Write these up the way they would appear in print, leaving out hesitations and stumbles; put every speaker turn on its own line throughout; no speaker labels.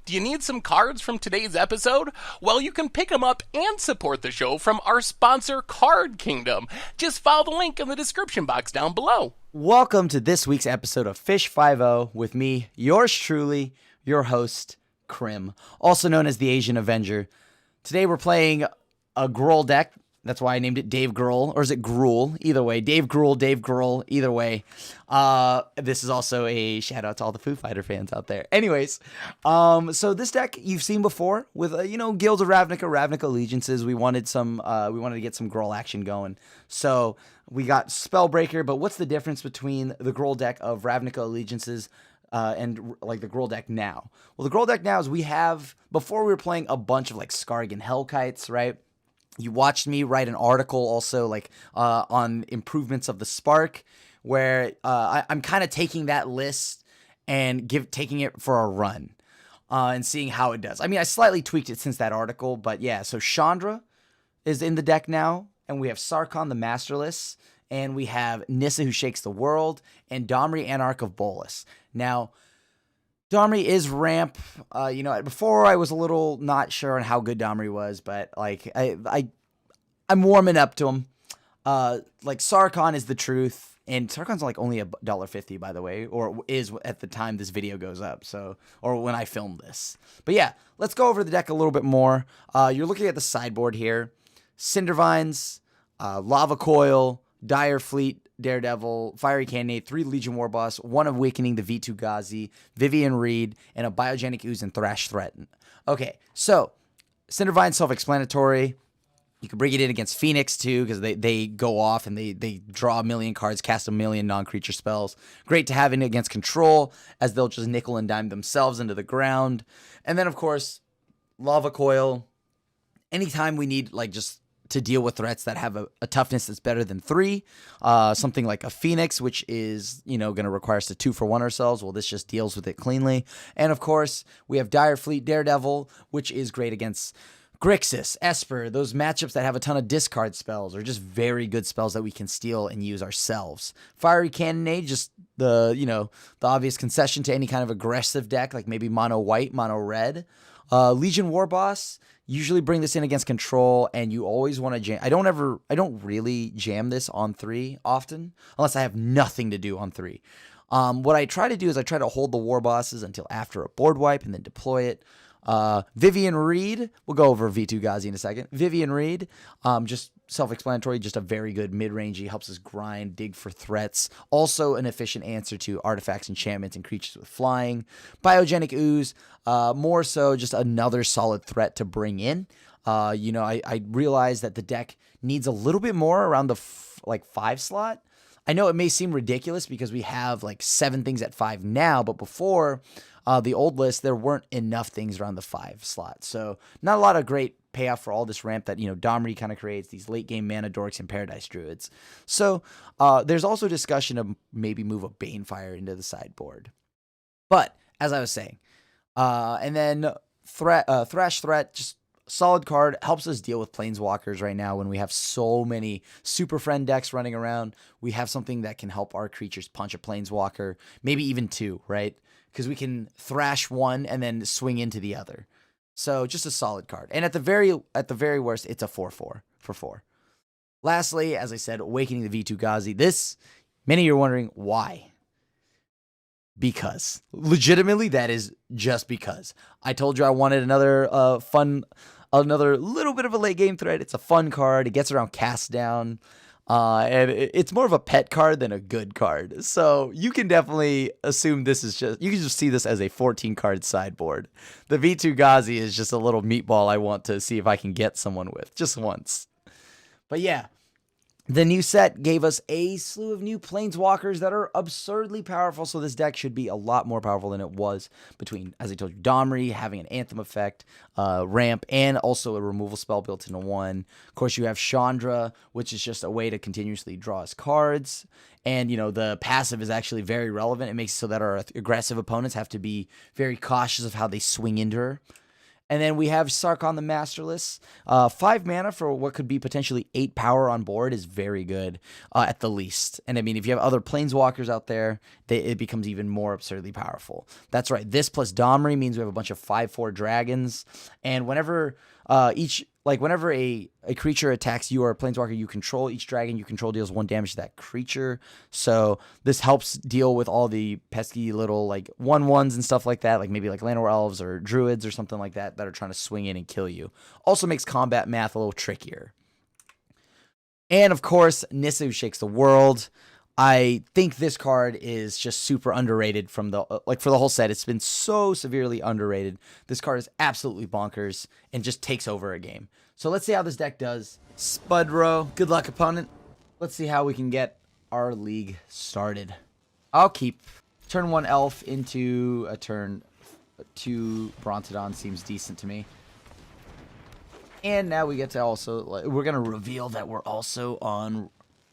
Do you need some cards from today's episode? Well, you can pick them up and support the show from our sponsor, Card Kingdom. Just follow the link in the description box down below.
Welcome to this week's episode of Fish 5-0 with me, yours truly, your host, Krim, also known as the Asian Avenger. Today we're playing a Gruul deck. That's why I named it Dave Gruul, or is it Gruul? Either way, Dave Gruul, either way. This is also a shout out to all the Foo Fighter fans out there. Anyways, so this deck you've seen before with, Guilds of Ravnica Allegiances. We wanted to get some Gruul action going. So we got Spellbreaker, but what's the difference between the Gruul deck of Ravnica Allegiances and like the Gruul deck now? Well, the Gruul deck now is before we were playing a bunch of like Skargan Hellkites, right? You watched me write an article also on improvements of the Spark, where I'm kind of taking that list and taking it for a run and seeing how it does. I mean, I slightly tweaked it since that article, but yeah. So Chandra is in the deck now, and we have Sarkhan the Masterless, and we have Nissa who shakes the world, and Domri Anarch of Bolas. Now, Domri is ramp. Before I was a little not sure on how good Domri was, but like I'm warming up to him. Like Sarkhan is the truth, and Sarkhan's like only $1.50, by the way, or is at the time this video goes up. So, or when I film this. But yeah, let's go over the deck a little bit more. You're looking at the sideboard here: Cindervines, Lava Coil, Dire Fleet, Daredevil, Fiery Cannonade, 3 Legion Warboss, 1 Awakening, the V2 Ghazi, Vivian Reed, and a Biogenic Ooze and Thrash Threaten. Okay, so Cindervine, self-explanatory. You can bring it in against Phoenix too, because they go off and they draw a million cards, cast a million non-creature spells. Great to have in against Control, as they'll just nickel and dime themselves into the ground. And then, of course, Lava Coil. Anytime we need just to deal with threats that have a toughness that's better than 3. Something like a Phoenix, which is, going to require us to 2-for-1 ourselves. Well, this just deals with it cleanly. And of course, we have Dire Fleet Daredevil, which is great against Grixis, Esper, those matchups that have a ton of discard spells, or just very good spells that we can steal and use ourselves. Fiery Cannonade, just the obvious concession to any kind of aggressive deck, like maybe mono white, mono red. Legion Warboss, usually bring this in against Control, and you always want to jam. I don't really jam this on 3 often, unless I have nothing to do on 3. What I try to do is I try to hold the Warbosses until after a board wipe and then deploy it. Vivian Reed, we'll go over V2 Ghazi in a second. Vivian Reed, just self-explanatory, just a very good mid-range. He helps us grind, dig for threats. Also an efficient answer to artifacts, enchantments, and creatures with flying. Biogenic Ooze, more so just another solid threat to bring in. I realize that the deck needs a little bit more around the 5 slot. I know it may seem ridiculous because we have 7 things at 5 now, but before the old list, there weren't enough things around the 5 slot. So not a lot of great payoff for all this ramp that, Domri kind of creates, these late game mana dorks and Paradise Druids. So there's also discussion of maybe move a Banefire into the sideboard. But as I was saying, and then Thrash Threat, just solid card, helps us deal with Planeswalkers right now when we have so many Super Friend decks running around. We have something that can help our creatures punch a Planeswalker, maybe even 2, right? Because we can thrash 1 and then swing into the other. So just a solid card. And at the very worst, it's a 4/4 for 4. Lastly, as I said, Awakening the V2 Ghazi. This, many of you are wondering why. Because. Legitimately, that is just because. I told you I wanted another another little bit of a late game threat. It's a fun card. It gets around cast down. And it's more of a pet card than a good card. So you can definitely assume you can just see this as a 14 card sideboard. The V2 Ghazi is just a little meatball I want to see if I can get someone with just once. But yeah, the new set gave us a slew of new Planeswalkers that are absurdly powerful, so this deck should be a lot more powerful than it was between, as I told you, Domri having an Anthem effect, ramp, and also a removal spell built into 1. Of course, you have Chandra, which is just a way to continuously draw us cards, and, the passive is actually very relevant. It makes it so that our aggressive opponents have to be very cautious of how they swing into her. And then we have Sarkon the Masterless. 5 mana for what could be potentially 8 power on board is very good, at the least. And I mean, if you have other Planeswalkers out there, it becomes even more absurdly powerful. That's right. This plus Domri means we have a bunch of 5/4 dragons. And whenever whenever a creature attacks you or a Planeswalker you control, each dragon you control deals 1 damage to that creature. So this helps deal with all the pesky little like 1/1s and stuff like that, like maybe like Llanowar Elves or Druids or something like that are trying to swing in and kill you. Also makes combat math a little trickier. And of course, Nissa, who shakes the world. I think this card is just super underrated from the for the whole set. It's been so severely underrated. This card is absolutely bonkers and just takes over a game. So let's see how this deck does. Spud row. Good luck, opponent. Let's see how we can get our league started. I'll keep turn 1 elf into a turn 2 Brontodon. Seems decent to me. And now we get to also, we're going to reveal that we're also on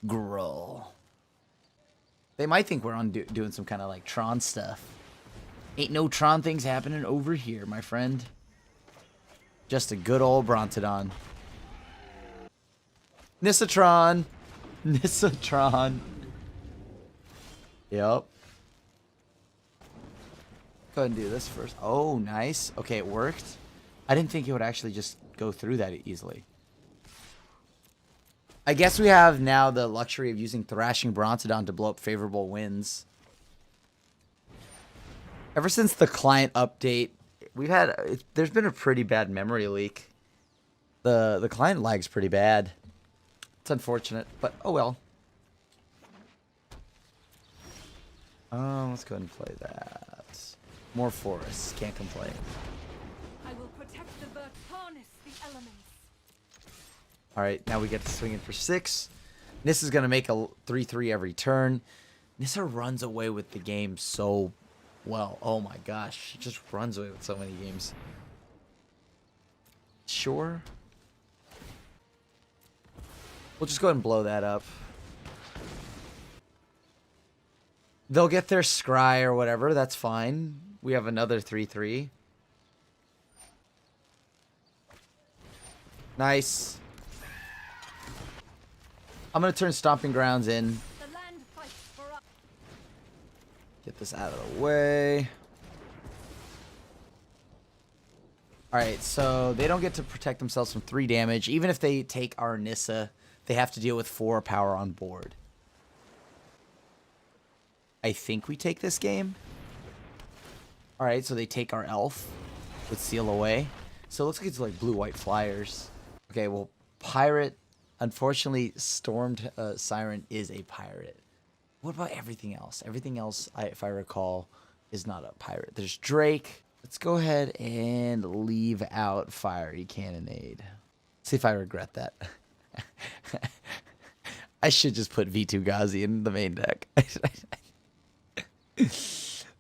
Gruul. They might think we're on doing some kind of like Tron stuff. Ain't no Tron things happening over here, my friend. Just a good old Brontodon. Nissatron. Nissatron. Yep. Go ahead and do this first. Oh, nice. Okay, it worked. I didn't think it would actually just go through that easily. I guess we have now the luxury of using Thrashing Brontodon to blow up favorable wins. Ever since the client update, there's been a pretty bad memory leak. The client lag's pretty bad. It's unfortunate, but oh well. Let's go ahead and play that. More forests, can't complain.
I will protect the bird, harness the elements.
Alright, now we get to swing in for 6. Nissa's going to make a 3/3 every turn. Nissa runs away with the game so well. Oh my gosh, she just runs away with so many games. Sure. We'll just go ahead and blow that up. They'll get their scry or whatever, that's fine. We have another 3/3. Nice. I'm going to turn Stomping Grounds in.
The land fights for us.
Get this out of the way. Alright, so they don't get to protect themselves from 3 damage. Even if they take our Nissa, they have to deal with 4 power on board. I think we take this game. Alright, so they take our elf with Seal Away. So it looks like it's like blue-white flyers. Okay, well, pirate. Unfortunately, Stormed Siren is a pirate. What about everything else? Everything else, if I recall, is not a pirate. There's Drake. Let's go ahead and leave out Fiery Cannonade. See if I regret that. I should just put V2 Ghazi in the main deck.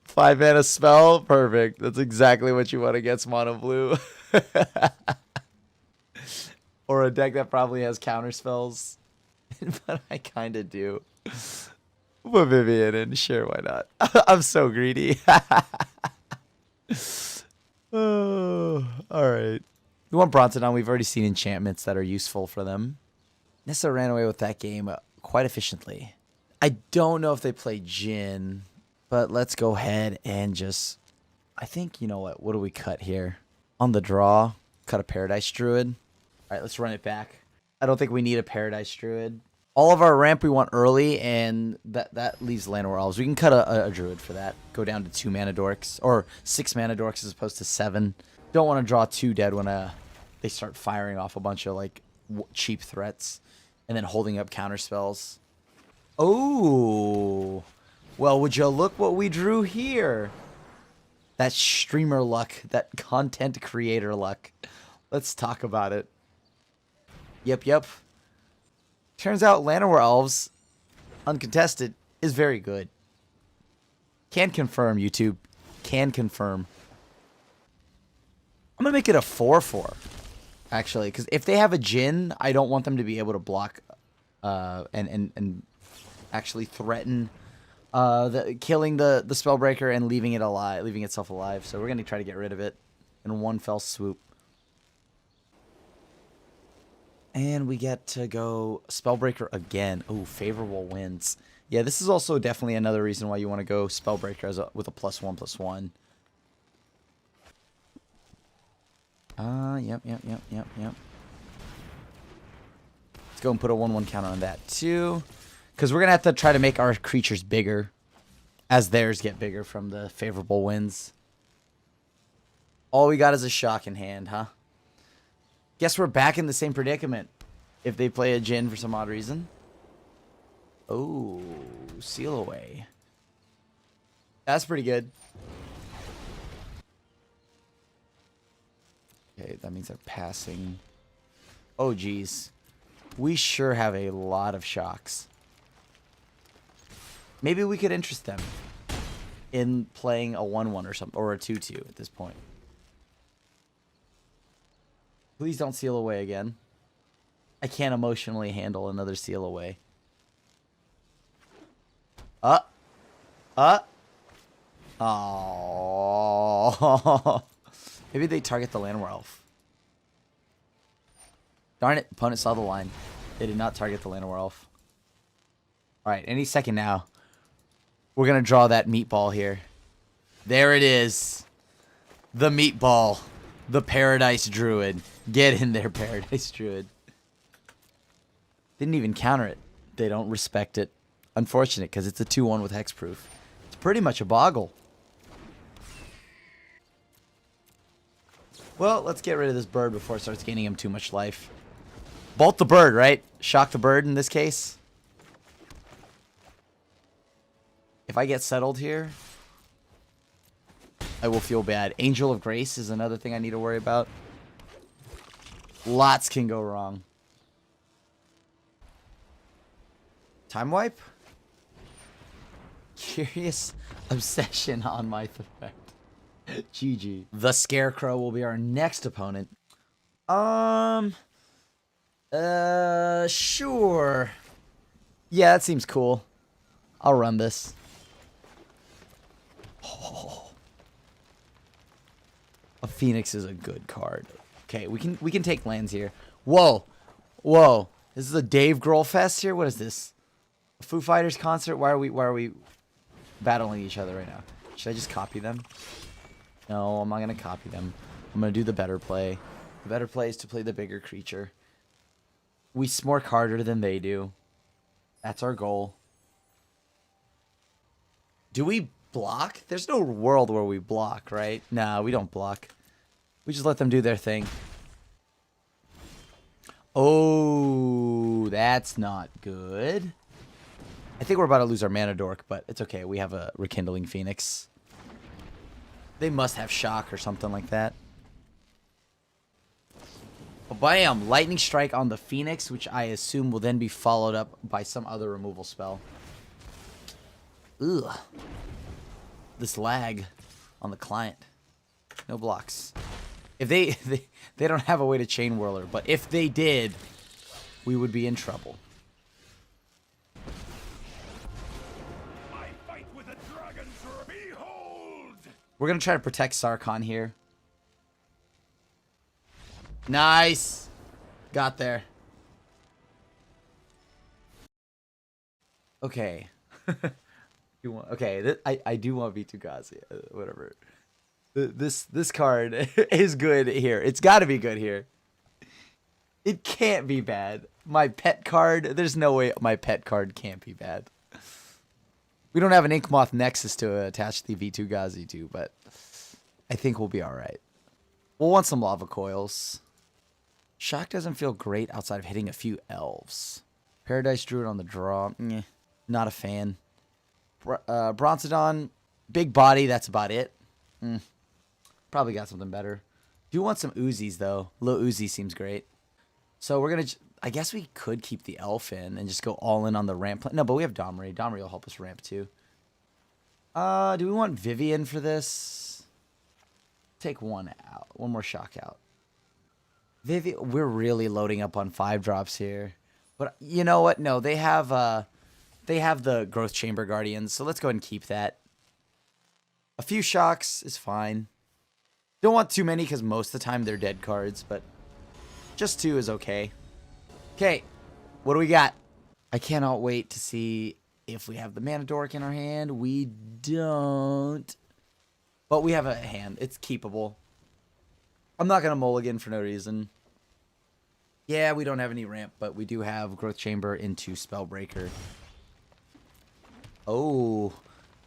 5 mana spell. Perfect. That's exactly what you want against mono blue. Or a deck that probably has counter spells. But I kind of do. Put Vivian in. Sure, why not? I'm so greedy. Oh, alright. We want Brontodon. We've already seen enchantments that are useful for them. Nissa ran away with that game quite efficiently. I don't know if they play Jhin, but let's go ahead and just... I think, you know what? What do we cut here? On the draw, cut a Paradise Druid. Alright, let's run it back. I don't think we need a Paradise Druid. All of our ramp we want early, and that leaves Llanowar Elves. We can cut a Druid for that. Go down to 2 mana dorks, or 6 mana dorks as opposed to 7. Don't want to draw 2 dead when they start firing off a bunch of like cheap threats, and then holding up counter spells. Oh, well, would you look what we drew here? That streamer luck, that content creator luck. Let's talk about it. Yep. Turns out Llanowar Elves, uncontested, is very good. Can confirm, YouTube. Can confirm. I'm going to make it a 4/4, actually. Because if they have a Jhin, I don't want them to be able to block and actually threaten killing the Spellbreaker and leaving itself alive. So we're going to try to get rid of it. in one fell swoop. And we get to go Spellbreaker again. Oh, favorable wins. Yeah, this is also definitely another reason why you want to go Spellbreaker with a +1/+1. Yep. Let's go and put a 1/1 counter on that too. Because we're going to have to try to make our creatures bigger as theirs get bigger from the favorable wins. All we got is a shock in hand, huh? Guess we're back in the same predicament if they play a Djinn for some odd reason. Oh, Seal Away. That's pretty good. Okay, that means they're passing. Oh, geez. We sure have a lot of shocks. Maybe we could interest them in playing a 1/1 or something, or a 2/2 at this point. Please don't Seal Away again. I can't emotionally handle another Seal Away. Oh. Maybe they target the Llanowar Elf. Darn it, opponent saw the line. They did not target the Llanowar Elf. Alright, any second now. We're going to draw that meatball here. There it is. The meatball. The Paradise Druid. Get in there, Paradise Druid. Didn't even counter it. They don't respect it. Unfortunate, because it's a 2/1 with hexproof. It's pretty much a boggle. Well, let's get rid of this bird before it starts gaining him too much life. Bolt the bird, right? Shock the bird in this case. If I get settled here, I will feel bad. Angel of Grace is another thing I need to worry about. Lots can go wrong. Time wipe? Curious obsession on my threat. GG. The Scarecrow will be our next opponent. Sure. Yeah, that seems cool. I'll run this. Oh. A Phoenix is a good card. Okay, we can take lands here. Whoa. Whoa. This is a Dave Grohl fest here? What is this? A Foo Fighters concert? Why are we battling each other right now? Should I just copy them? No, I'm not going to copy them. I'm going to do the better play. The better play is to play the bigger creature. We smork harder than they do. That's our goal. Do we block? There's no world where we block, right? Nah, we don't block. We just let them do their thing. Oh, that's not good. I think we're about to lose our mana dork, but it's okay. We have a Rekindling Phoenix. They must have shock or something like that. Oh, bam! Lightning Strike on the Phoenix, which I assume will then be followed up by some other removal spell. Ugh. This lag on the client. No blocks. If they don't have a way to Chain Whirler, but if they did, we would be in trouble.
I fight with a dragon, sir. Behold!
We're gonna try to protect Sarkhan here. Nice. Got there. Okay. Okay, I do want Vitugazi. Whatever. This card is good here. It's got to be good here. It can't be bad. My pet card. There's no way my pet card can't be bad. We don't have an Inkmoth Nexus to attach the Vitugazi to, but I think we'll be all right. We'll want some Lava Coils. Shock doesn't feel great outside of hitting a few elves. Paradise Druid on the draw. Not a fan. Bronzodon, big body, that's about it. Probably got something better. Do want some Uzis, though. Lil Uzi seems great. So we're going to... I guess we could keep the elf in and just go all in on the ramp. No, but we have Domri. Domri will help us ramp, too. Do we want Vivian for this? Take one out. One more shock out. Vivian... We're really loading up on 5-drops here. But you know what? No, they have the Growth Chamber Guardians, so let's go ahead and keep that. A few shocks is fine. Don't want too many because most of the time they're dead cards, but just 2 is okay. Okay, what do we got? I cannot wait to see if we have the Mana Dork in our hand. We don't. But we have a hand. It's keepable. I'm not going to mulligan for no reason. Yeah, we don't have any ramp, but we do have Growth Chamber into Spellbreaker. Oh,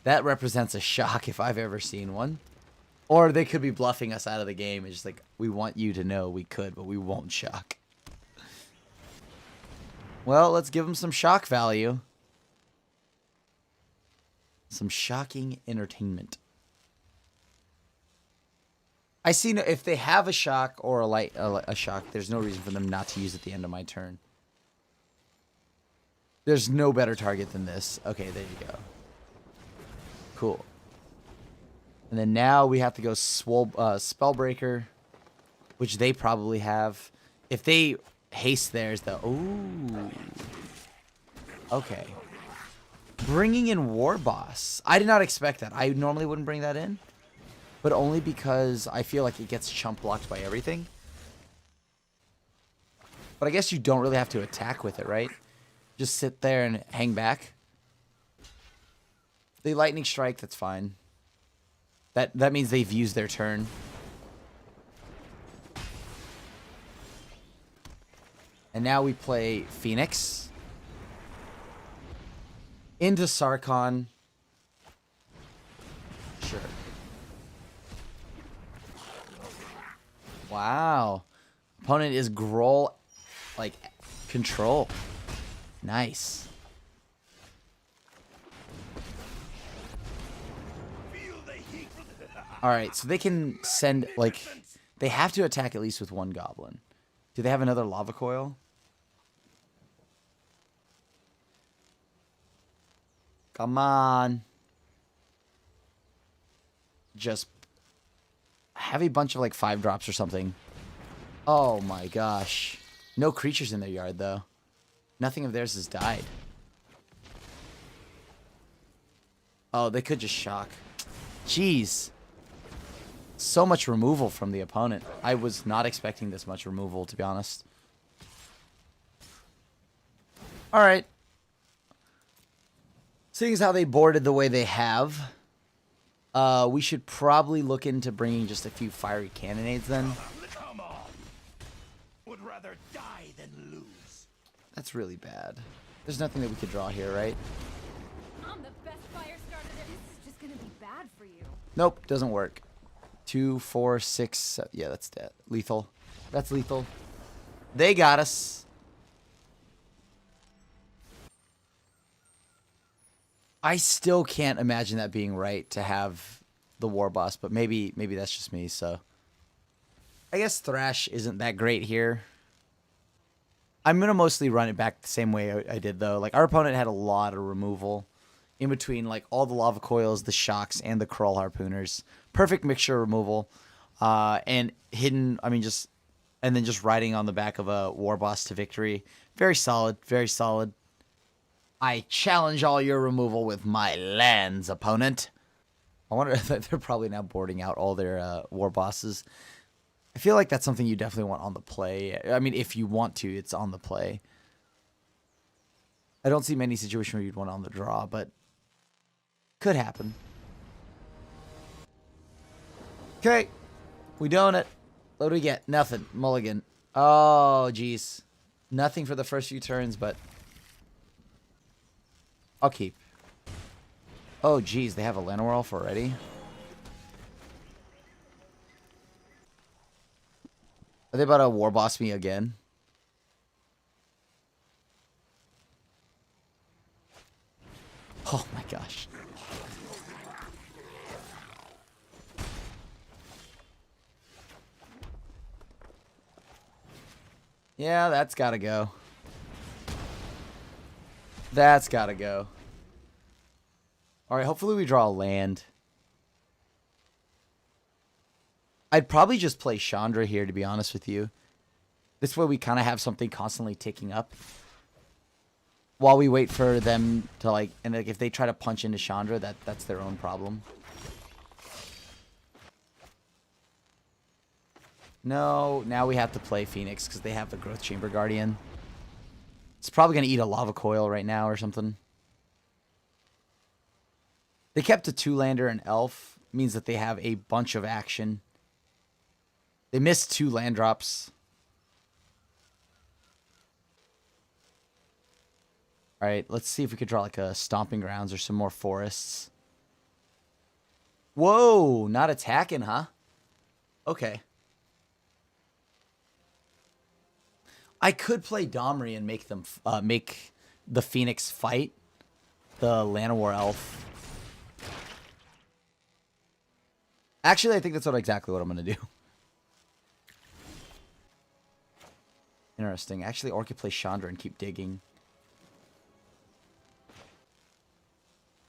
that represents a shock if I've ever seen one. Or they could be bluffing us out of the game. It's just like, we want you to know we could, but we won't shock. Well, let's give them some shock value. Some shocking entertainment. I see no, if they have a shock or a shock, there's no reason for them not to use at the end of my turn. There's no better target than this. Okay, there you go. Cool. And then now we have to go Spellbreaker, which they probably have. If they haste theirs, though. Ooh. Okay. Bringing in War Boss. I did not expect that. I normally wouldn't bring that in. But only because I feel like it gets chump blocked by everything. But I guess you don't really have to attack with it, right? Just sit there and hang back. They Lightning Strike, that's fine. That means they've used their turn. And now we play Phoenix. Into Sarkhan. Sure. Wow. Opponent is Gruul, like, control. Nice. Alright, so they can send, like, they have to attack at least with one goblin. Do they have another lava coil? Come on. Just have a bunch of, like, 5-drops or something. Oh my gosh. No creatures in their yard, though. Nothing of theirs has died. Oh, they could just shock. Jeez. So much removal from the opponent. I was not expecting this much removal, to be honest. Alright. Seeing as how they boarded the way they have, we should probably look into bringing just a few fiery cannonades then.
Come on. Would rather die than lose.
That's really bad. There's nothing that we could draw here, right?
I'm the best fire starter there. This is just gonna be bad for you.
Nope, doesn't work. 2, 4, 6, 7. Yeah, that's dead. Lethal. That's lethal. They got us. I still can't imagine that being right to have the War Boss, but maybe that's just me, so. I guess Thrash isn't that great here. I'm going to mostly run it back the same way I did, though. Like, our opponent had a lot of removal in between, like, all the lava coils, the shocks, and the crawl harpooners. Perfect mixture of removal. And hidden, I mean, just, and then just riding on the back of a War Boss to victory. Very solid, very solid. I challenge all your removal with my lands, opponent. I wonder if they're probably now boarding out all their War Bosses. I feel like that's something you definitely want on the play. I mean, if you want to, it's on the play. I don't see many situations where you'd want it on the draw, but could happen. Okay. We doing it. What do we get? Nothing. Mulligan. Oh, jeez. Nothing for the first few turns, but I'll keep. Oh, jeez. They have a Llanowar already? Are they about to War Boss me again? Oh my gosh. Yeah, that's gotta go. That's gotta go. Alright, hopefully we draw a land. I'd probably just play Chandra here, to be honest with you. This way we kind of have something constantly ticking up. While we wait for them to, like, and like if they try to punch into Chandra, that's their own problem. No, now we have to play Phoenix because they have the Growth Chamber Guardian. It's probably going to eat a Lava Coil right now or something. They kept a 2-lander and Elf. Means that they have a bunch of action. They missed 2 land drops. Alright, let's see if we could draw like a Stomping Grounds or some more forests. Whoa, not attacking, huh? Okay. I could play Domri and make them make the Phoenix fight the Llanowar Elf. Actually, I think that's exactly what I'm going to do. Interesting. Actually, or I could play Chandra and keep digging.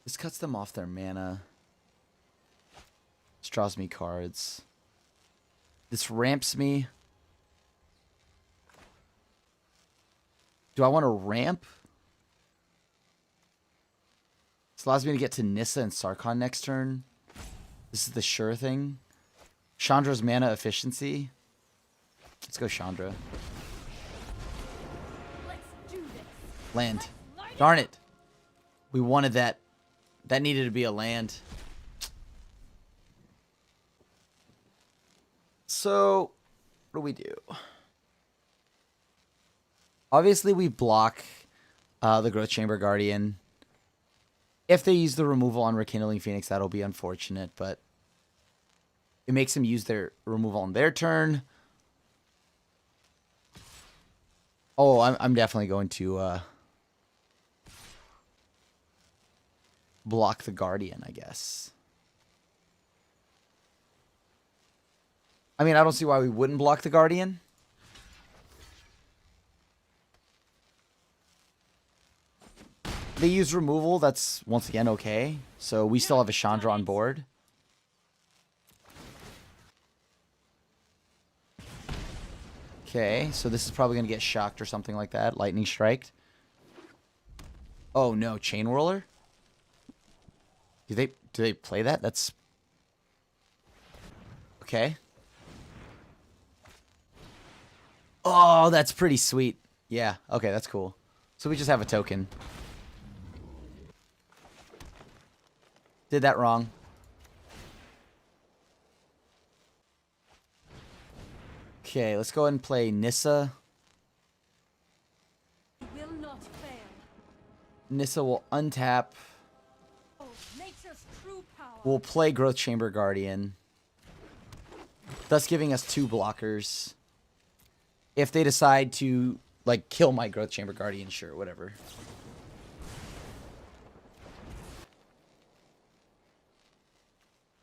This cuts them off their mana. This draws me cards. This ramps me. Do I want to ramp? This allows me to get to Nissa and Sarkhan next turn. This is the sure thing. Chandra's mana efficiency. Let's go Chandra.
Let's do this.
Land. Darn it. We wanted that. That needed to be a land. So, what do we do? Obviously, we block the Growth Chamber Guardian. If they use the removal on Rekindling Phoenix, that'll be unfortunate, but it makes them use their removal on their turn. Oh, I'm definitely going to block the Guardian, I guess. I mean, I don't see why we wouldn't block the Guardian. They use removal, that's once again okay. So we still have a Chandra on board. Okay, so this is probably going to get shocked or something like that. Lightning Striked. Oh no, Chain Whirler? Do they play that? That's... Okay. Oh, that's pretty sweet. Yeah, okay, that's cool. So we just have a token. Did that wrong. Okay, let's go ahead and play Nissa.
Will not fail.
Nissa will untap.
Oh, nature's true power.
We'll play Growth Chamber Guardian. Thus giving us 2 blockers. If they decide to, like, kill my Growth Chamber Guardian, sure, whatever.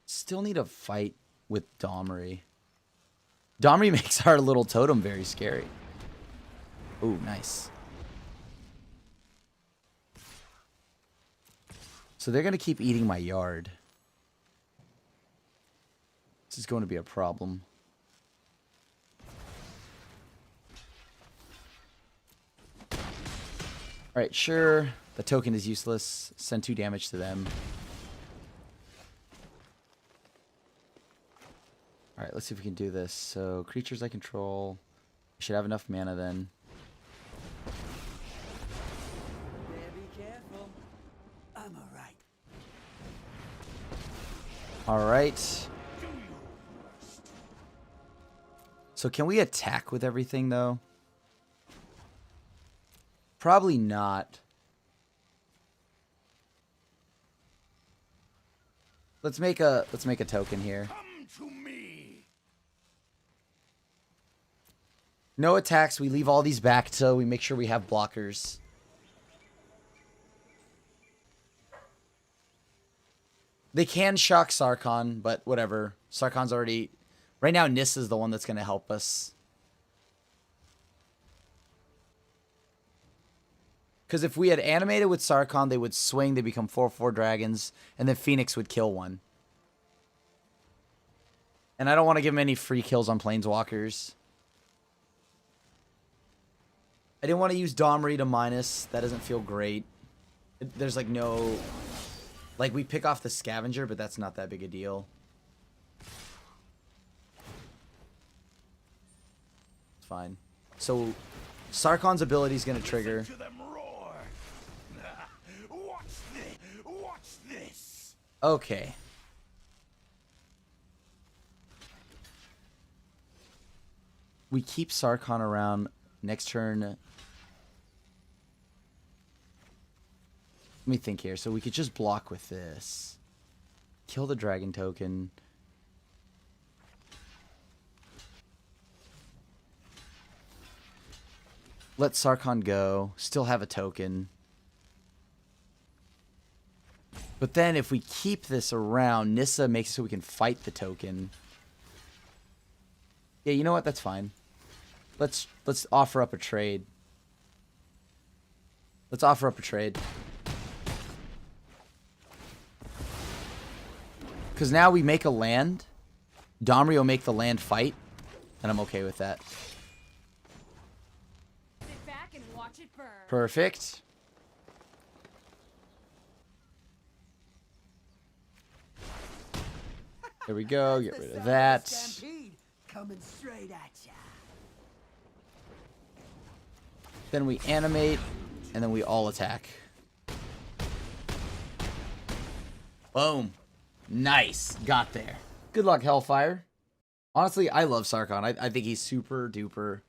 Still need a fight with Domri. Domri makes our little totem very scary. Ooh, nice. So they're going to keep eating my yard. This is going to be a problem. Alright, sure. The token is useless. Send 2 damage to them. Alright, let's see if we can do this. So, creatures I control. Should have enough mana then.
Be careful. I'm alright.
Alright. So can we attack with everything though? Probably not. Let's make a token here.
Come to me.
No attacks. We leave all these back so we make sure we have blockers. They can shock Sarkhan, but whatever. Sarkhan's already... Right now, Nis is the one that's going to help us. Because if we had animated with Sarkhan, they would swing, they become 4/4 dragons, and then Phoenix would kill one. And I don't want to give him any free kills on Planeswalkers. I didn't want to use Domri to minus. That doesn't feel great. There's like no... Like, we pick off the Scavenger, but that's not that big a deal. It's fine. So Sarkon's ability is going to trigger.
Listen to them roar. Watch this. Watch this.
Okay. We keep Sarkon around. Next turn. Let me think here. So we could just block with this. Kill the dragon token. Let Sarkon go. Still have a token. But then if we keep this around, Nissa makes it so we can fight the token. Yeah, you know what? That's fine. Let's offer up a trade. Let's offer up a trade. Because now we make a land. Domri will make the land fight. And I'm okay with that.
Sit back and watch it burn.
Perfect. There we go. Get rid of that.
Stampede coming straight at ya.
Then we animate, and then we all attack. Boom. Nice. Got there. Good luck, Hellfire. Honestly, I love Sarkon. I think he's super duper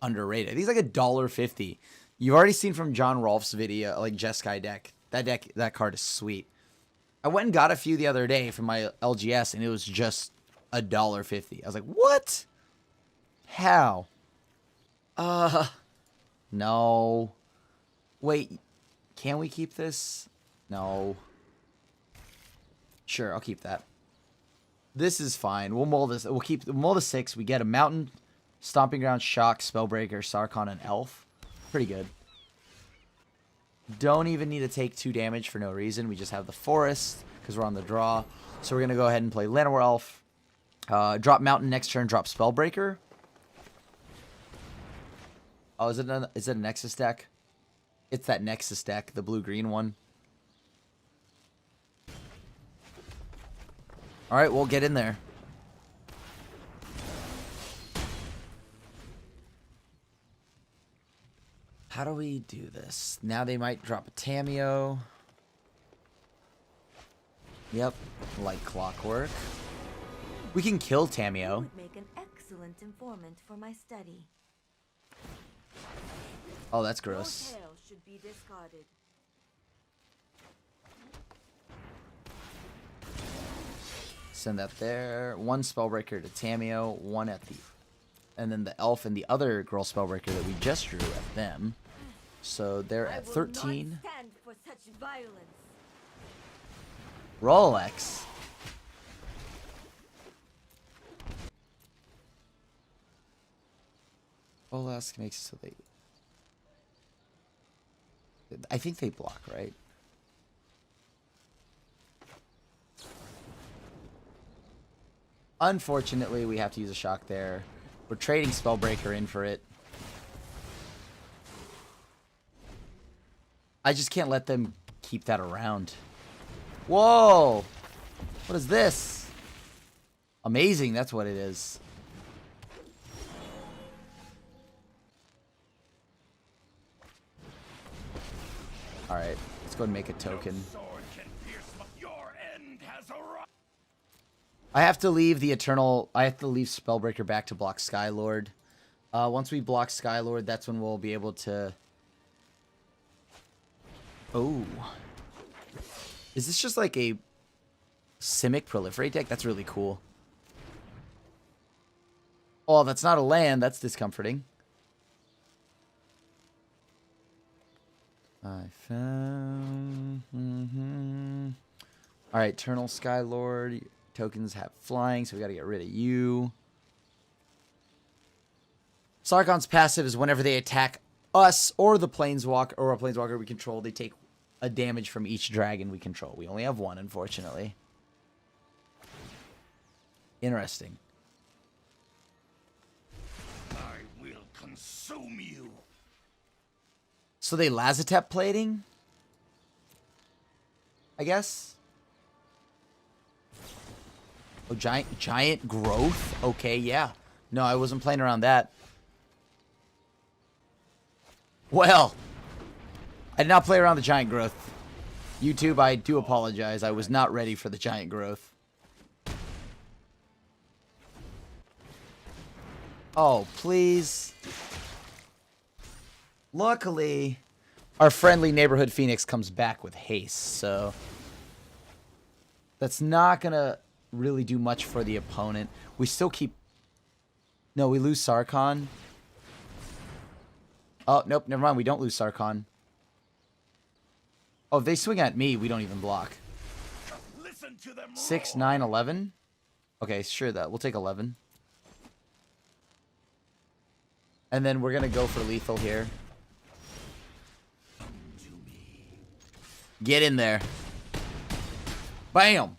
underrated. He's like $1.50. You've already seen from John Rolfe's video, like Jeskai deck. That card is sweet. I went and got a few the other day from my LGS, and it was just $1.50. I was like, what? How? No. Wait, can we keep this? No. Sure, I'll keep that. This is fine. We'll mull this. We'll mull the 6. We get a mountain, stomping ground, shock, spellbreaker, Sarkon, and elf. Pretty good. Don't even need to take 2 damage for no reason. We just have the forest because we're on the draw. So we're gonna go ahead and play Llanowar Elf. Drop mountain next turn. Drop spellbreaker. Oh, is it a Nexus deck? It's that Nexus deck, the blue-green one. All right, we'll get in there. How do we do this? Now they might drop a Tameo. Yep, like clockwork. We can kill
You
Tameo.
would make an excellent informant for my study.
Oh, that's
Your
gross.
tail should be discarded.
Send that there. 1 spellbreaker to Tameo, 1 at the... And then the elf and the other girl spellbreaker that we just drew at them. So they're
I
at
will
13.
not stand for such violence.
Rolex. Rolex makes it so they... I think they block, right? Unfortunately, we have to use a shock there. We're trading Spellbreaker in for it. I just can't let them keep that around. Whoa! What is this? Amazing, that's what it is. Alright, let's go and make a token.
Sword can pierce your end has arrived.
I have to leave the Eternal... I have to leave Spellbreaker back to block Skylord. Once we block Skylord, that's when we'll be able to... Oh. Is this just like a Simic Proliferate deck? That's really cool. Oh, that's not a land. That's discomforting. I found... Alright, Eternal Skylord. Tokens have flying, so we gotta get rid of you. Sarkon's passive is whenever they attack us or the Planeswalker or a Planeswalker we control, they take a damage from each dragon we control. We only have 1, unfortunately. Interesting.
I will consume you.
So they Lazotep plating? I guess. Oh, giant growth? Okay, yeah. No, I wasn't playing around that. Well, I did not play around the giant growth. YouTube, I do apologize. I was not ready for the giant growth. Oh, please. Luckily, our friendly neighborhood Phoenix comes back with haste, so that's not going to really do much for the opponent. We still keep... No, we lose Sarkhan. Oh, nope, never mind. We don't lose Sarkhan. Oh, if they swing at me, we don't even block.
Listen to them
6, 9, 11? Okay, sure, that. We'll take 11. And then we're going to go for lethal here. Get in there. Bam!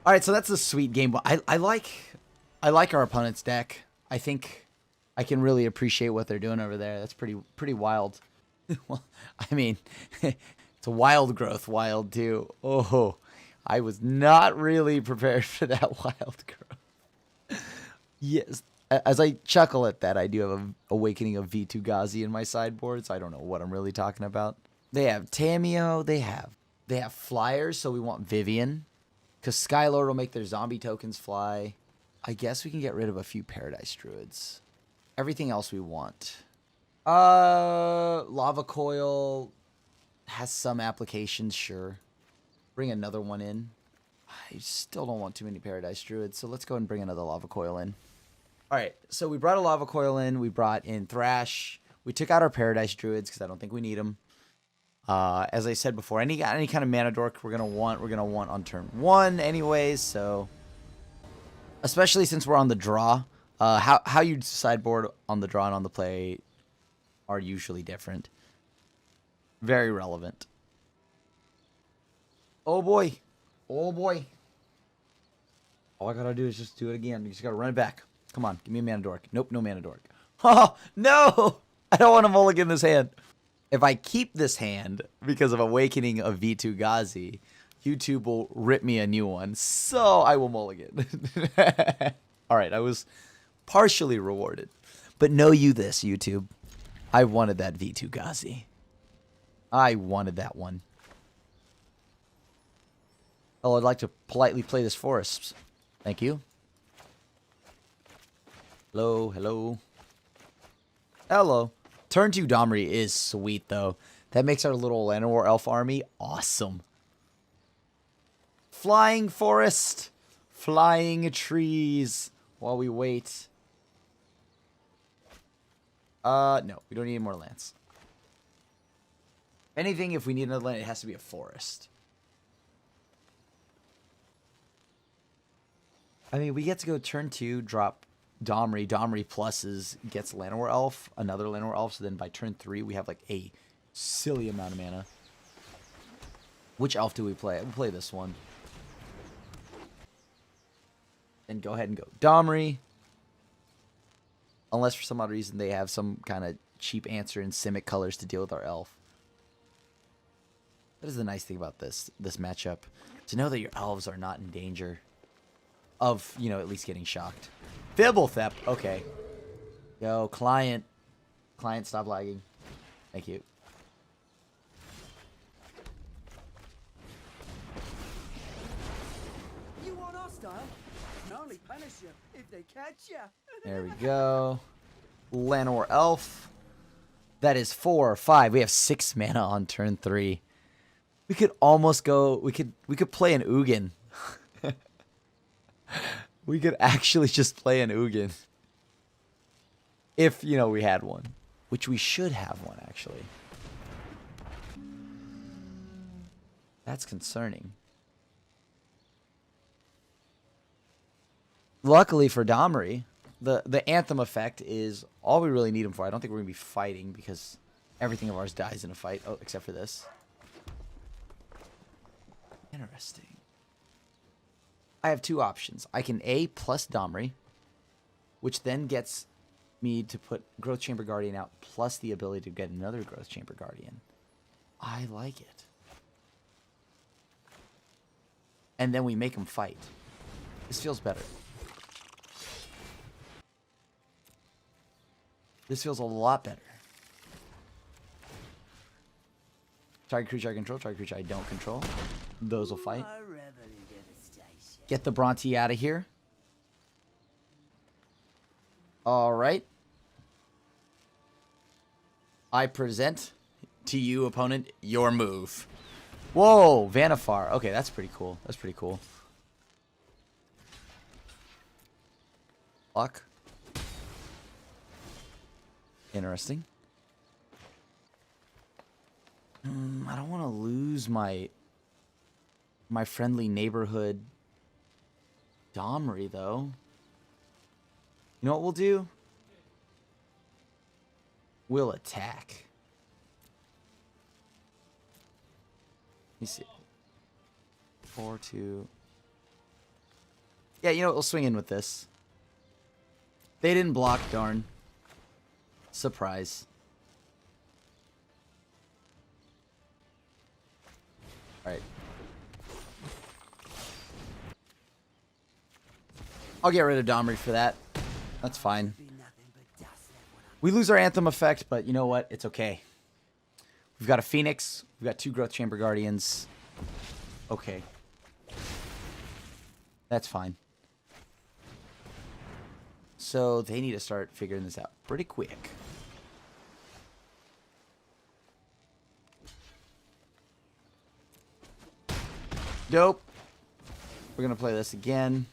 Alright, so that's a sweet game. I like our opponent's deck. I think I can really appreciate what they're doing over there. That's pretty wild. Well, I mean, it's a wild growth wild too. Oh, I was not really prepared for that wild growth. Yes. As I chuckle at that, I do have a Awakening of V2 Ghazi in my sideboard, so I don't know what I'm really talking about. They have Tameo. They have flyers, so we want Vivian. Because Skylord will make their zombie tokens fly. I guess we can get rid of a few Paradise Druids. Everything else we want. Lava Coil has some applications, sure. Bring another one in. I still don't want too many Paradise Druids, so let's go and bring another Lava Coil in. Alright, so we brought a Lava Coil in. We brought in Thrash. We took out our Paradise Druids because I don't think we need them. As I said before, any kind of mana dork we're gonna want on turn 1 anyways, so especially since we're on the draw. How you sideboard on the draw and on the play are usually different. Very relevant. Oh boy. Oh boy. All I gotta do is just do it again. You just gotta run it back. Come on, give me a mana dork. Nope, no mana dork. Oh, no! I don't want to mulligan this hand. If I keep this hand because of Awakening of V2 Ghazi, YouTube will rip me a new one, so I will mulligan. Alright, I was partially rewarded. But know you this, YouTube. I wanted that V2 Ghazi. I wanted that one. Oh, I'd like to politely play this forest. Thank you. Hello, hello. Hello. Turn 2 Domri is sweet, though. That makes our little Llanowar Elf army awesome. Flying forest. Flying trees. While we wait. No. We don't need any more lands. If anything, if we need another land, it has to be a forest. I mean, we get to go turn 2, drop Domri. Domri pluses gets Llanowar Elf, another Llanowar Elf, so then by turn 3 we have like a silly amount of mana. Which elf do we play? We'll play this one. Then go ahead and go Domri. Unless for some odd reason they have some kind of cheap answer in Simic colors to deal with our elf. That is the nice thing about this matchup. To know that your elves are not in danger of, you know, at least getting shocked. Fibblethep. Okay. Yo, client. Client, stop lagging. Thank you.
You want hostile? Can only punish you if they catch you.
There we go. Llanowar Elf. That is 4 or 5. We have 6 mana on turn 3. We could almost go. We could play an Ugin. We could actually just play an Ugin. If, you know, we had one. Which we should have one, actually. That's concerning. Luckily for Domri, the Anthem effect is all we really need him for. I don't think we're going to be fighting because everything of ours dies in a fight. Oh, except for this. Interesting. I have 2 options. I can A plus Domri, which then gets me to put Growth Chamber Guardian out, plus the ability to get another Growth Chamber Guardian. I like it. And then we make them fight. This feels better. This feels a lot better. Target creature I control, target creature I don't control. Those will fight.
I revel in devastation.
Get the Bronte out of here. All right. I present to you, opponent, your move. Whoa, Vanifar. Okay, that's pretty cool. That's pretty cool. Luck. Interesting. I don't want to lose my friendly neighborhood Domri, though. You know what we'll do? We'll attack. Let me see. 4-2. Yeah, you know what? We'll swing in with this. They didn't block, darn. Surprise. Alright. I'll get rid of Domri for that. That's fine. We lose our Anthem effect, but you know what? It's okay. We've got a Phoenix. We've got 2 Growth Chamber Guardians. Okay. That's fine. So they need to start figuring this out pretty quick. Dope. We're going to play this again.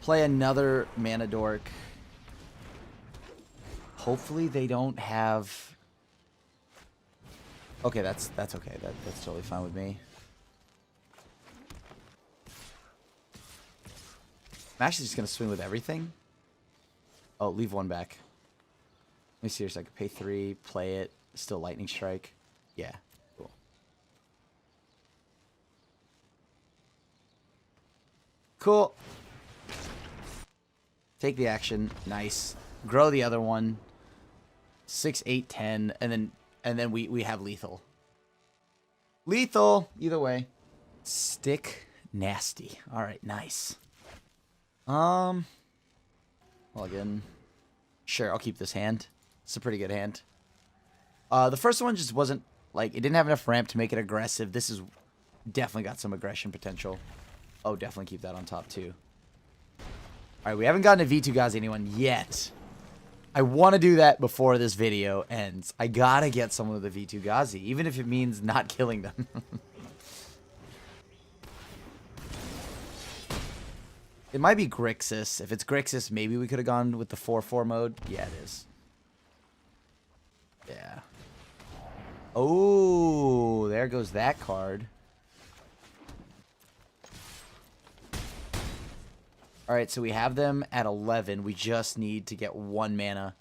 Play another Mana Dork. Hopefully they don't have... Okay, that's okay. That's totally fine with me. I'm actually just going to swing with everything. Oh, leave 1 back. Let me see here. So I can pay 3, play it, still Lightning Strike. Yeah, cool. Cool. Take the action. Nice. Grow the other one. 6, 8, 10, and then we have lethal. Lethal, either way. Stick nasty. All right, nice. Well, again, sure, I'll keep this hand. It's a pretty good hand. The first one just wasn't, like, it didn't have enough ramp to make it aggressive. This is definitely got some aggression potential. Oh, definitely keep that on top, too. All right, we haven't gotten a V2 Gazi anyone yet. I want to do that before this video ends. I gotta get someone with a V2 Gazi, even if it means not killing them. It might be Grixis. If it's Grixis, maybe we could have gone with the 4-4 mode. Yeah, it is. Yeah. Oh, there goes that card. Alright, so we have them at 11. We just need to get 1 mana.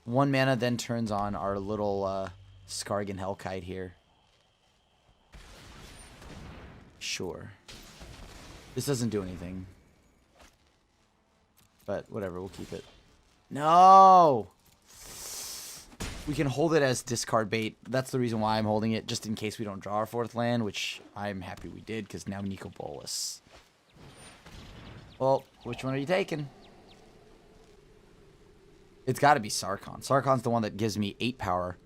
1 mana then turns on our little Skargan Hellkite here. Sure. This doesn't do anything. But whatever, we'll keep it. No! We can hold it as discard bait. That's the reason why I'm holding it, just in case we don't draw our 4th land, which I'm happy we did, because now Nicol Bolas. Well, which one are you taking? It's got to be Sarkhan. Sarkhan's the one that gives me 8 power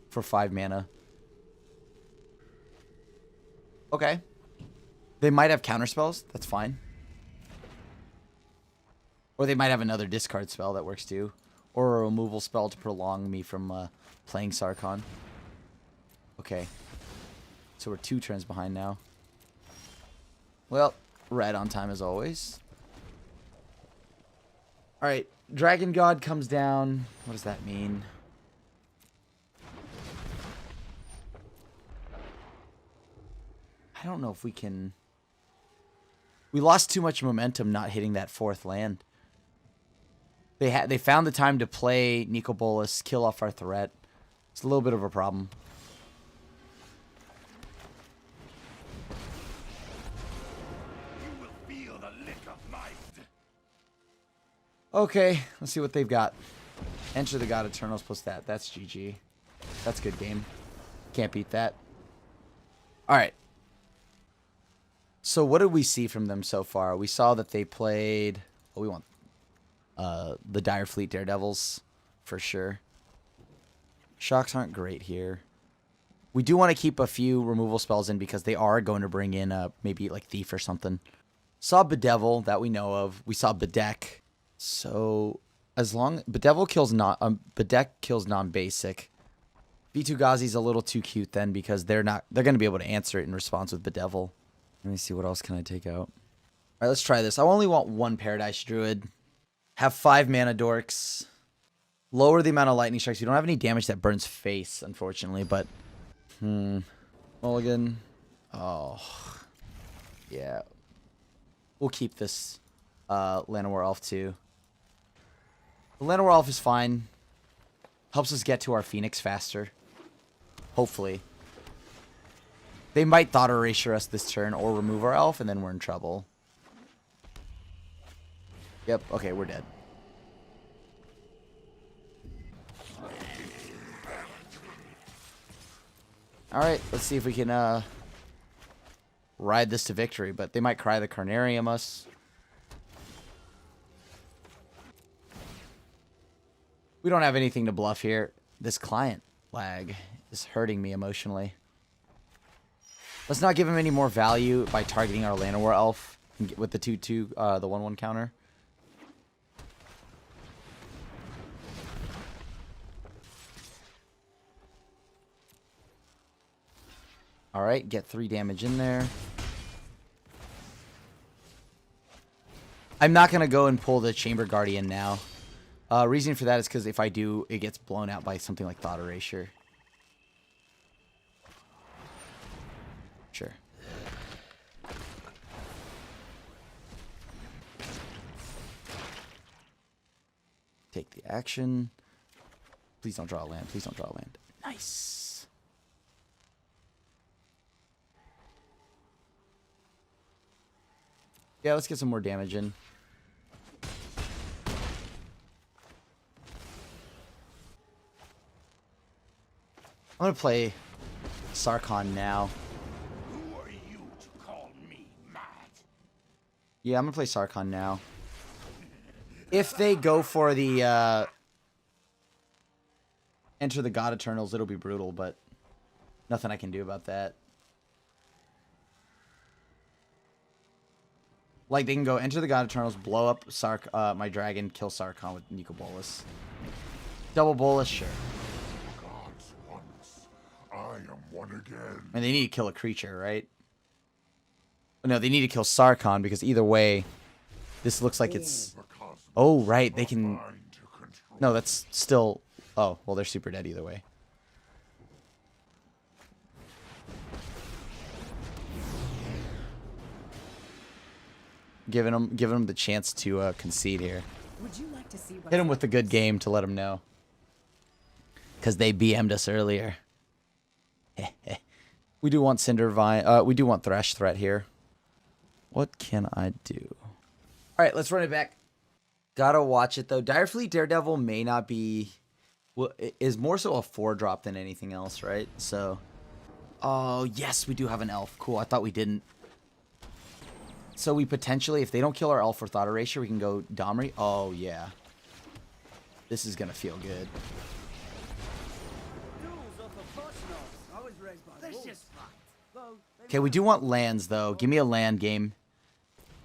for 5 mana. Okay. They might have counterspells. That's fine. Or they might have another discard spell that works too. Or a removal spell to prolong me from playing Sarkhan. Okay. So we're 2 turns behind now. Well, right on time as always. Alright, Dragon God comes down. What does that mean? I don't know if we can... We lost too much momentum not hitting that 4th land. They found the time to play Nicol Bolas, kill off our threat. It's a little bit of a problem.
You will feel the lick of might.
Okay, let's see what they've got. Enter the God Eternals plus that. That's GG. That's a good game. Can't beat that. Alright. So what did we see from them so far? We saw that they played... What we want? The Dire Fleet Daredevils, for sure. Shocks aren't great here. We do want to keep a few removal spells in because they are going to bring in maybe like Thief or something. Saw Bedevil, that we know of. We saw Bedeck. So as long Bedevil kills Bedeck kills non-basic. V2 a little too cute then because they're going to be able to answer it in response with Bedevil. Let me see, what else can I take out? All right, let's try this. I only want one Paradise Druid. Have 5 mana dorks. Lower the amount of lightning strikes. We don't have any damage that burns face, unfortunately, but Mulligan. Oh. Yeah. We'll keep this Llanowar Elf too. The Llanowar Elf is fine. Helps us get to our Phoenix faster. Hopefully. They might Thought Erasure us this turn or remove our elf, and then we're in trouble. Yep, okay, we're dead. Alright, let's see if we can ride this to victory, but they might cry the Carnarium us. We don't have anything to bluff here. This client lag is hurting me emotionally. Let's not give him any more value by targeting our Llanowar Elf with the 2/2, the 1/1 counter. Alright, get 3 damage in there. I'm not going to go and pull the Chamber Guardian now. Reason for that is because if I do, it gets blown out by something like Thought Erasure. Sure. Take the action. Please don't draw a land. Please don't draw a land. Nice. Yeah, let's get some more damage in. I'm going to play Sarkhan now.
Who are you to call me mad?
Yeah, I'm going to play Sarkhan now. If they go for the Enter the God Eternals, it'll be brutal, but nothing I can do about that. Like, they can go Enter the God Eternals, blow up my dragon, kill Sarkhan with Nico Bolas. Double Bolas, sure.
Gods once, I am one again.
And they need to kill a creature, right? No, they need to kill Sarkhan, because either way, this looks like it's... Oh, right, they can... No, that's still... Oh, well, they're super dead either way. Giving them the chance to concede here.
Would you like to see what
Hit them with a good game to let them know. Because they BM'd us earlier. We do want Cindervine. We do want Thresh Threat here. What can I do? Alright, let's run it back. Gotta watch it, though. Direfleet Daredevil may not be... Well, it is more so a 4-drop than anything else, right? So... Oh, yes, we do have an elf. Cool, I thought we didn't. So we potentially, if they don't kill our elf for Thought Erasure, we can go Domri. Oh, yeah. This is going to feel good. Okay, we do want lands, though. Give me a land game.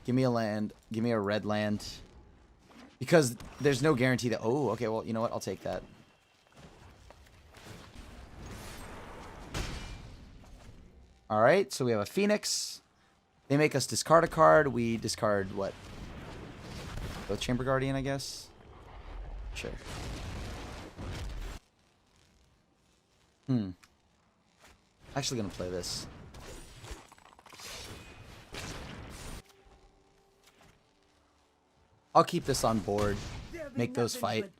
Give me a land. Give me a red land. Because there's no guarantee that... Oh, okay, well, you know what? I'll take that. Alright, so we have a Phoenix. They make us discard a card. We discard what? The Chamber Guardian, I guess? Sure. Actually gonna play this. I'll keep this on board. Make those fight.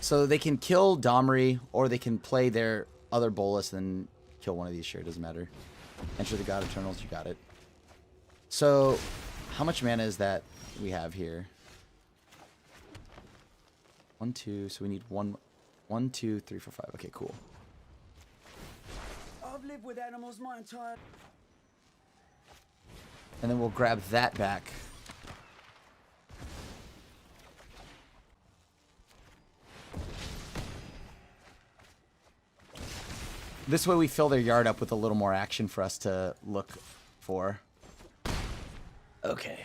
So they can kill Domri, or they can play their other Bolas and kill one of these. Sure, it doesn't matter. Enter the God Eternals, you got it. So, how much mana is that we have here? 1, 2, so we need 1, 2, 3, 4, 5. Okay, cool.
I've lived with animals my entire...
And then we'll grab that back. This way we fill their yard up with a little more action for us to look for. Okay.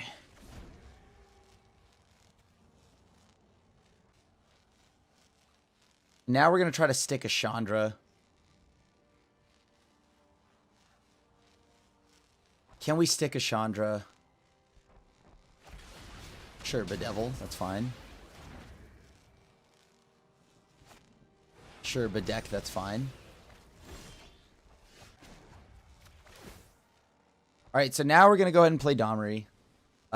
Now we're going to try to stick a Chandra. Can we stick a Chandra? Sure, Bedevil. That's fine. Sure, Bedeck. That's fine. Alright, so now we're going to go ahead and play Domri.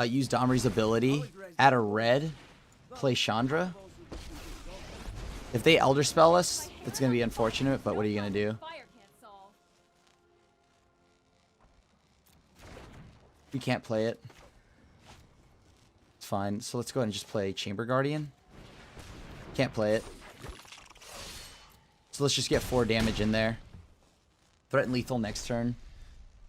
Use Domri's ability. Add a red. Play Chandra. If they Elder Spell us, it's going to be unfortunate, but what are you going to do?
Fire can't solve.
We can't play it. It's fine. So let's go ahead and just play Chamber Guardian. Can't play it. So let's just get 4 damage in there. Threaten lethal next turn.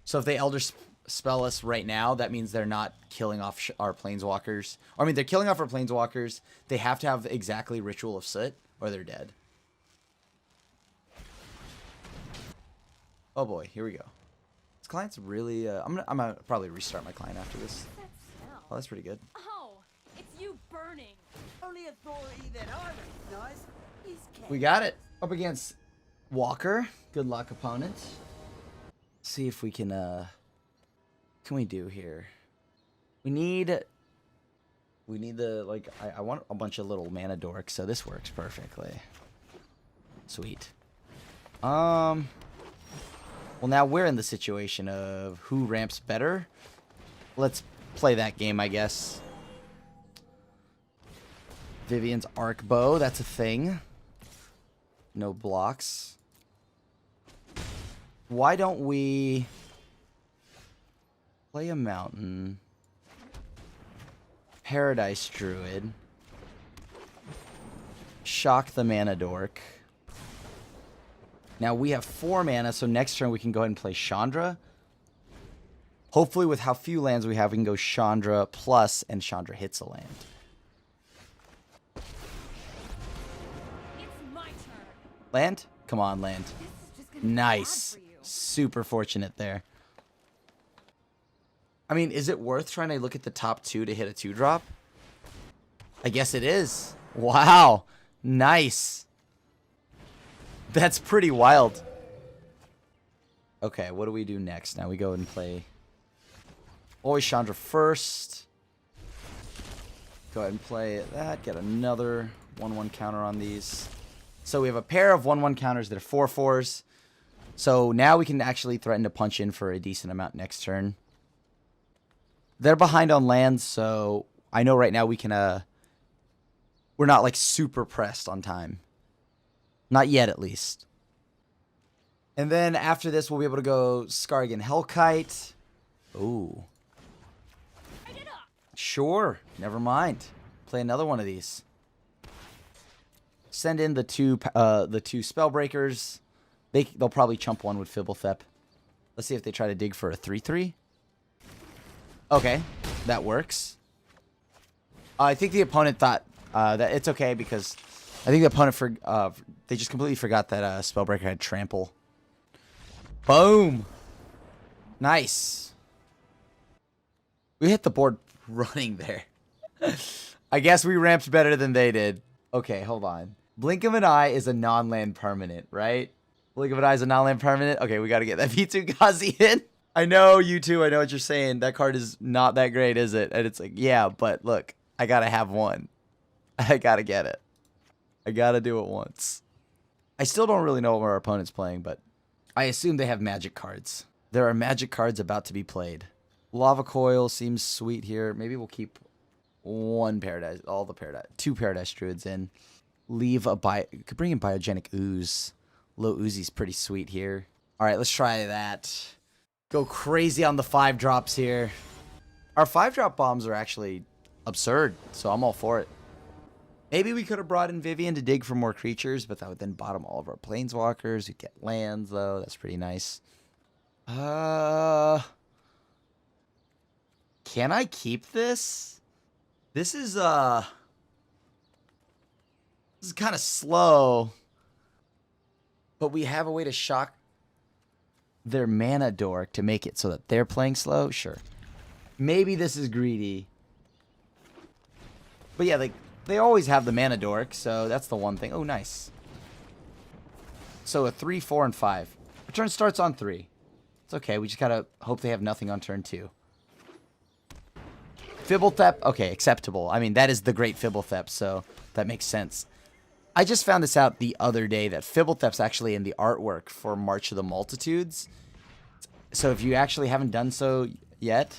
So if they Elder Spell us right now, that means they're not killing off our Planeswalkers. Or, I mean, they're killing off our Planeswalkers. They have to have exactly Ritual of Soot, or they're dead. Oh boy, here we go. This client's really... I'm gonna probably restart my client after this.
That smell.
Oh, that's pretty good.
Oh, it's you burning.
Only authority that I recognize is cat.
We got it. Up against Walker. Good luck, opponent. See if we can we do here? We need the, like, I want a bunch of little mana dorks, so this works perfectly. Sweet. Well, now we're in the situation of who ramps better. Let's play that game, I guess. Vivian's Arc Bow, that's a thing. No blocks. Why don't we play a mountain? Paradise Druid. Shock the Mana Dork. Now we have 4 mana, so next turn we can go ahead and play Chandra. Hopefully with how few lands we have, we can go Chandra plus, and Chandra hits a land.
It's my turn.
Land? Come on, land.
This is just gonna be
Nice.
bad for you.
Super fortunate there. I mean, is it worth trying to look at the top 2 to hit a 2-drop? I guess it is. Wow. Nice. That's pretty wild. Okay, what do we do next? Now we go and play... Always Chandra first. Go ahead and play that. Get another 1/1 counter on these. So we have a pair of 1/1 counters that are 4/4s. So now we can actually threaten to punch in for a decent amount next turn. They're behind on lands, so I know right now we can, we're not, like, super pressed on time. Not yet, at least. And then after this, we'll be able to go Skargan Hellkite. Ooh. Sure. Never mind. Play another one of these. Send in the two Spellbreakers. They'll probably chump one with Fibblethep. Let's see if they try to dig for a 3/3. Okay, that works. I think the opponent thought that it's okay because I think the opponent they just completely forgot that Spellbreaker had Trample. Boom! Nice. We hit the board running there. I guess we ramped better than they did. Okay, hold on. Blink of an Eye is a non-land permanent, right? Blink of an Eye is a non-land permanent? Okay, we gotta get that V2 Ghazi in. I know, you two, I know what you're saying. That card is not that great, is it? And it's like, yeah, but look, I gotta have one. I gotta get it. I gotta do it once. I still don't really know what our opponent's playing, but I assume they have magic cards. There are magic cards about to be played. Lava Coil seems sweet here. Maybe we'll keep two Paradise Druids in. Could bring in Biogenic Ooze. Low Oozy's pretty sweet here. All right, let's try that. Go crazy on the 5-drops here. Our 5-drop bombs are actually absurd, so I'm all for it. Maybe we could have brought in Vivian to dig for more creatures, but that would then bottom all of our Planeswalkers. We'd get lands, though. That's pretty nice. Can I keep this? This is kind of slow. But we have a way to shock their mana dork to make it so that they're playing slow? Sure. Maybe this is greedy. But yeah, they always have the mana dork, so that's the one thing. Oh, nice. So a 3, 4, and 5. Return starts on 3. It's okay. We just gotta hope they have nothing on turn 2. Fibblethep. Okay, acceptable. I mean, that is the great Fibblethep, so that makes sense. I just found this out the other day that Fibblethep's actually in the artwork for March of the Multitudes. So if you actually haven't done so yet,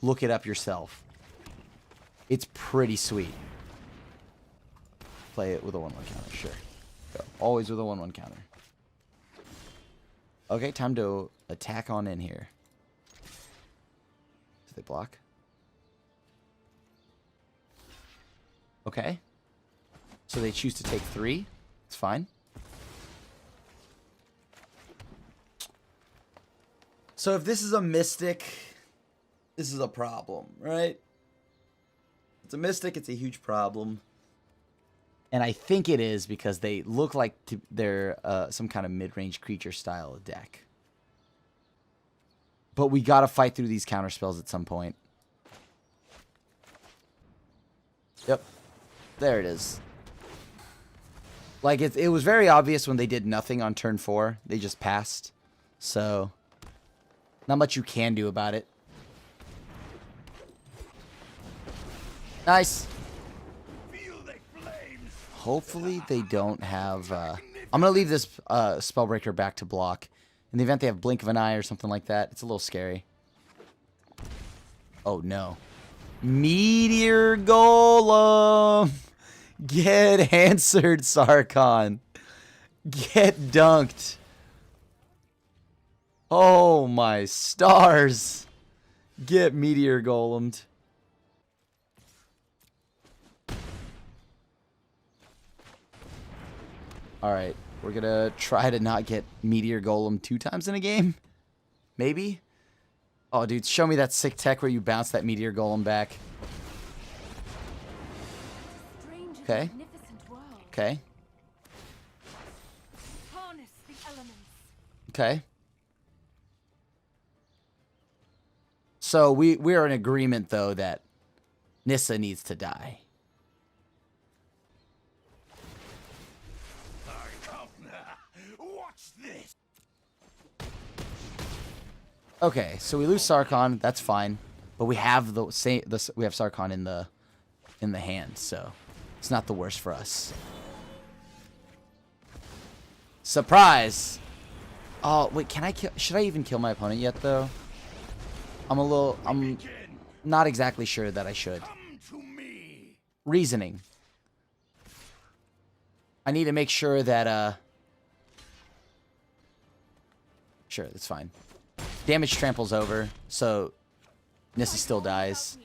look it up yourself. It's pretty sweet. Play it with a 1/1 counter, sure. Go. Always with a 1/1 counter. Okay, time to attack on in here. Do they block? Okay. So they choose to take 3. It's fine. So if this is a Mystic, this is a problem, right? It's a Mystic, it's a huge problem. And I think it is because they look like they're some kind of mid-range creature style deck. But we gotta fight through these counter spells at some point. Yep. There it is. Like, it was very obvious when they did nothing on turn 4. They just passed. So, not much you can do about it. Nice. Hopefully they don't have... I'm going to leave this Spellbreaker back to block. In the event they have Blink of an Eye or something like that. It's a little scary. Oh, no. Meteor Golem! Get answered, Sarkhan. Get dunked. Oh, my stars. Get Meteor Golemed. Alright, we're gonna try to not get Meteor Golem 2 times in a game. Maybe? Oh, dude, show me that sick tech where you bounce that Meteor Golem back. Okay. Okay.
Harness the elements.
Okay. So we're in agreement, though, that Nissa needs to die.
Watch this.
Okay, so we lose Sarkhan. That's fine, but we have we have Sarkhan in the hand, so it's not the worst for us. Surprise! Oh wait, can I kill? Should I even kill my opponent yet, though? I'm not exactly sure that I should.
Come to me.
Reasoning. I need to make sure that sure, that's fine. Damage tramples over, so Nissa still dies.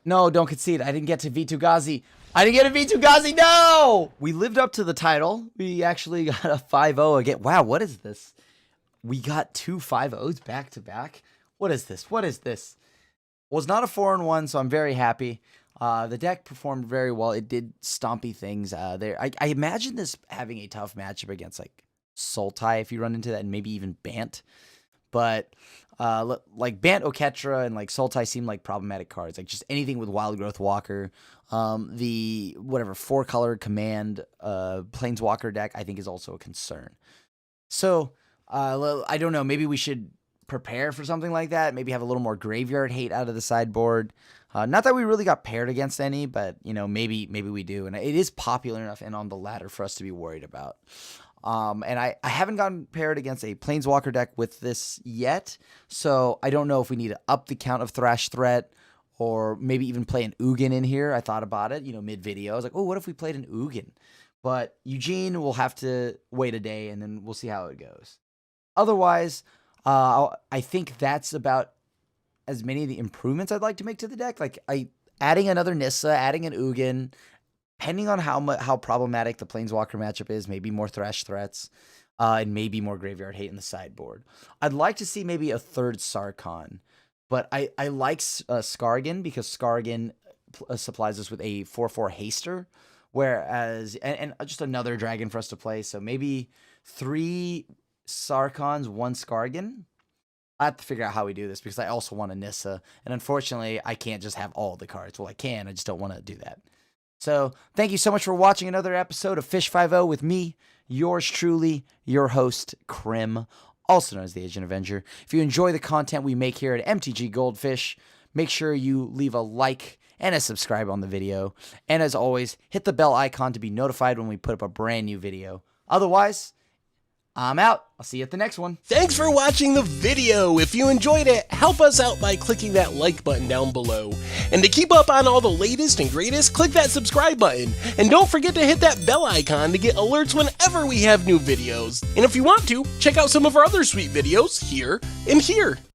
No, don't concede. I didn't get to V2 Ghazi. I didn't get a V2 Ghazi, no! We lived up to the title. We actually got a 5-0 again. Wow, what is this? We got 2 5-0s back to back. What is this? What is this? Well, it's not a 4-1, so I'm very happy. The deck performed very well. It did stompy things there. I imagine this having a tough matchup against, like, Sultai if you run into that, and maybe even Bant. But like Bant, Oketra, and like Sultai seem like problematic cards. Like just anything with Wild Growth Walker. The whatever 4-color command Planeswalker deck I think is also a concern. So I don't know. Maybe we should prepare for something like that. Maybe have a little more graveyard hate out of the sideboard. Not that we really got paired against any, but you know maybe we do, and it is popular enough and on the ladder for us to be worried about. And I haven't gotten paired against a Planeswalker deck with this yet, so I don't know if we need to up the count of Thrash Threat or maybe even play an Ugin in here. I thought about it, mid-video. I was like, oh, what if we played an Ugin? But Eugene will have to wait a day, and then we'll see how it goes. Otherwise, I think that's about as many of the improvements I'd like to make to the deck. Like, adding another Nissa, adding an Ugin, depending on how problematic the Planeswalker matchup is, maybe more Thrash Threats, and maybe more Graveyard Hate in the sideboard. I'd like to see maybe a third Sarkhan, but I like Skargan because Skargan supplies us with a 4/4 Haster, whereas and just another dragon for us to play. So maybe 3 Sarkons, 1 Skargan. I have to figure out how we do this because I also want a Nissa. And unfortunately, I can't just have all the cards. Well, I can. I just don't want to do that. So thank you so much for watching another episode of Fish 5-0 with me, yours truly, your host, Krim, also known as the Asian Avenger. If you enjoy the content we make here at MTG Goldfish, make sure you leave a like and a subscribe on the video. And as always, hit the bell icon to be notified when we put up a brand new video. Otherwise, I'm out. I'll see you at the next one.
Thanks for watching the video. If you enjoyed it, help us out by clicking that like button down below. And to keep up on all the latest and greatest, click that subscribe button. And don't forget to hit that bell icon to get alerts whenever we have new videos. And if you want to, check out some of our other sweet videos here and here.